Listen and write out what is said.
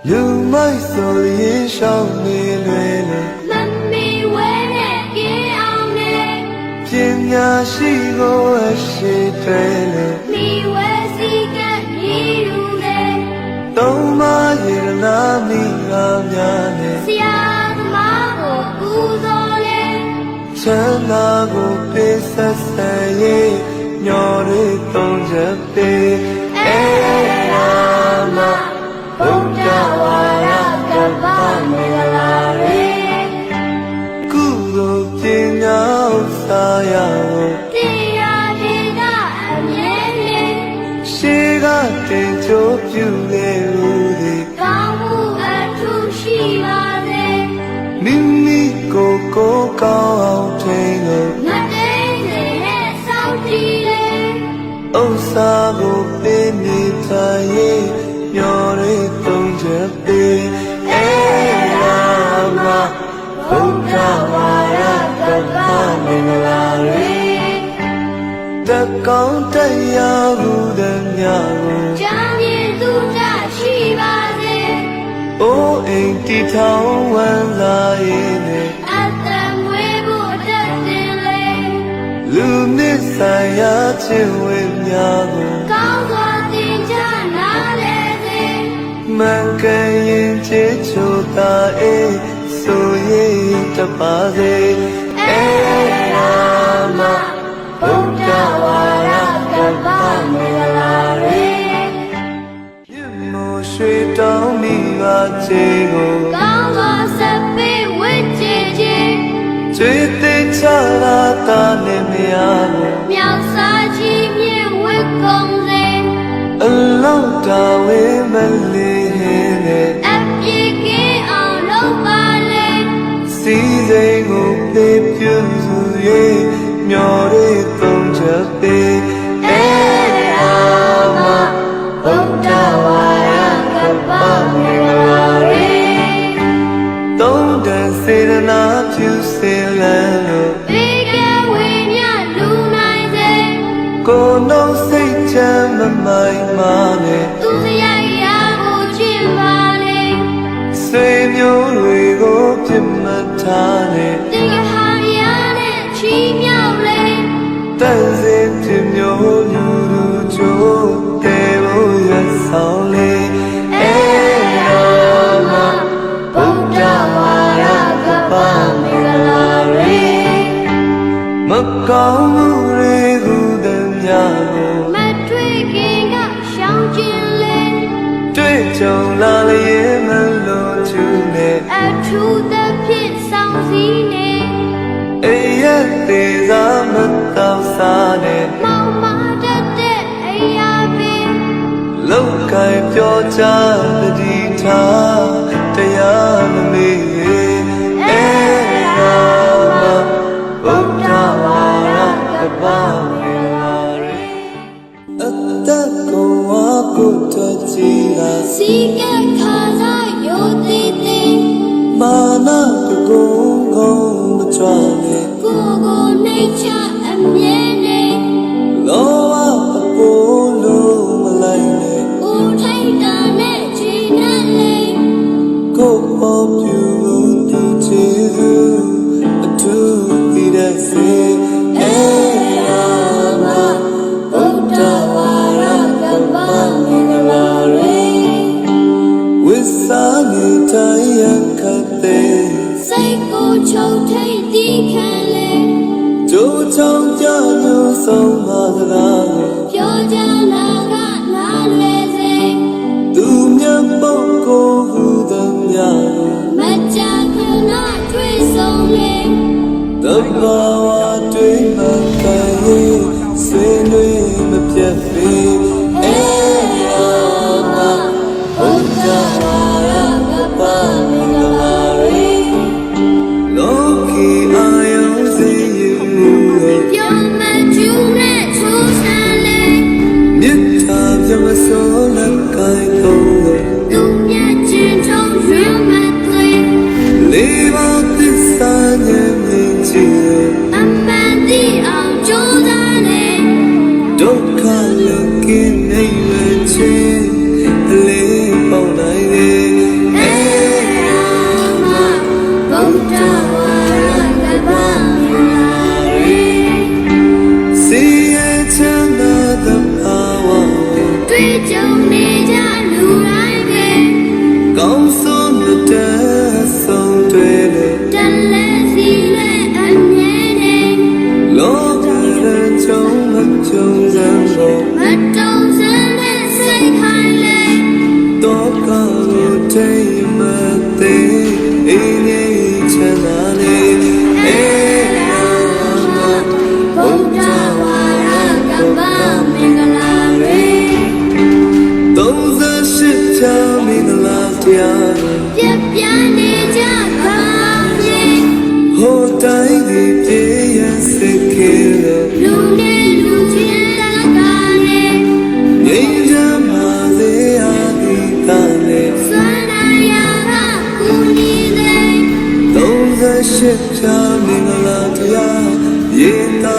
လူမိုက်ဆိုရင်ရှောင်းနေလွယ်လေမမီဝဲနဲ့ကင်းအောင်နဲ့ပညာရှိကိုအရှိတွေလေမိဝဲစီကညီလူနဲ့သုံးမရေလာမိငါများနဲ့ဆရာသမားကိုကူသောလေချမ်းသာကိုပေးဆက်ဆက်ရေးညော်တွေသုံးချက်ပေးရာမဘုရားဝါရကပ္ပမင်္ဂလာရေကုသိုလ်ပညာဥစ္စာရဖို့တရားဒေတာအမြဲတည်းရှိကတင်ကြိုးပြုလေလူသည်ကောင်းမှုအထူးရှိပါစေမိမိကိုယ်ကိုကောင်းအောင်ထိန်းလို့မတိမ်နဲ့စောင့်ကြည့်လေဥစ္စာကိုပေးမိထားရေးညော်တွေသုံးချက်ပေးရာမဘုရားဝါရကပ္ပမင်္ဂလာရေတကောင်းတရားဟုသည်များကိုကြာမြင့်သူကြရှိပါစေအိုးအိမ်တီထောင်ဝမ်းလာရေးနဲ့အသက်မွေးဖို့တတ်တင်လေလူနစ်ဆိုင်ရာခြင်းဝေများကိုကောင်းစွာသင်ကြားနာလေစေမန်ကရင်ချေချိုသာအေးဆိုရင်တပါစေရာမဘုရားဝါရကပ္ပမင်္ဂလာရေမြတ်မိုးရွှေတောင်းမိပါချေကိုကောင်းစွာဆက်ပေးဝစ်ကြည်ခြင်းကျွေးသိချလာတာနဲ့မရဘူးမြောက်စားကြီးမြင့်ဝစ်ကုန်စေအလောက်တာဝေးမလေးနဲ့အပြည့်ကင်းအောင်လုပ်ပါလေစီစိန်ကိုပေးပြုစု၍မျော်တွေသုံးချက်ပေးရာမဘုရားဝါရကပ္ပမင်္ဂလာရေသုံးတန်စေတနာပြုစေလန်းလို့ဘေကဝေမြလူနိုင်စေကိုယ်နှုတ်စိတ်ချမ်းမမိုင်မာနဲ့သူစရိုက်ရာကိုချစ်ပါလေဆွေမျိုးတွေကိုပြစ်မှတ်ထားနဲ့တင်ရဟာရနဲ့ချီးမြှောက်လေတန်စင်ပြမျိုးလူလူချိုးတဲဖို့ရဆောင်လေရာမဘုရားဝါရကပ္ပမင်္ဂလာရေမကောင်းမှုတွေကိုသည်များကိုမတွေ့ခင်ကရှောင်ကျင်လေတွေ့ကြုံလာလျင်မလို့ချူနဲ့အထူးသဖြင့်ဆောင်စည်းနေအေးရသေးစားမတော်စားနဲ့မောင်မတတ်တဲ့အိယာပင်လောက်ကင်ပြောချတတိထားတရားမမေ့ရာမဘုရားဝါရကပ္ပမင်္ဂလာရေအသက်ကိုဝါပုတ္တကြီးကစီကခါစားရိုသေသေးမာနကိုကုန်းမကြွနဲ့ကိုကိုနှိတ်ချအမြဲနေလောဘအပေါ်လို့မလိုက်နဲ့ဦးထိုက်တာနဲ့ချီနဲ့လေကိုပေါ်ပြူသူချေသူအထူးတည်တဲ့စေရာမဘုရားဝါရကပ္ပမင်္ဂလာရေဝိစာနေတိုင်းခတ်တဲ့စိတ်ကိုချုပ်ထိတ်တီးခံလေကြိုးချောင်းကြလို့ဆုံးမစကားကိုပြောကြနာကနားလွယ်စေသူမြတ်ပုဂ္ဂိုလ်ဟုသည်များကိုမကြခုနာတွေ့ဆုံးလေတဘာဝတွေ့မှကန်ရေးဆွေးနွေးမပြတ်ပေရာမဘုရားဝါရကပ္ပမင်္ဂလာရေလောကီအာယုစေယူပြောမကျူးနဲ့ချိုးဆန်းလေမြတ်တာပြမစိုးလက်ကိုင်သုံးလို့သူမြတ်ချင်းထုံးရွံ့မသွေလေးပါးသစ္စာဉာဏ်မြင်ချင်အမှန်သိအောင်ကြိုးစားလေဒုက္ခလကင်းနေဝချင်းအလေးပေါနိုင်လေ ကိုတိမ်မသေးအေးငယ်ချမ်းသာနေအေးရာမဘုရားဝါရကပ္ပမင်္ဂလာရေ38ချမ်းမင်္ဂလာတရားပြပြနေကြပါလေဟိုတိုင်းဒီပြေရစိတ်ကေလူနေလူချင်းတကားနေငြိမ်းချမ်းပါစေအဒီတာနေစွမ်းနာရကကူညီနေ38ချမ်းမင်္ဂလာတရားရေတာ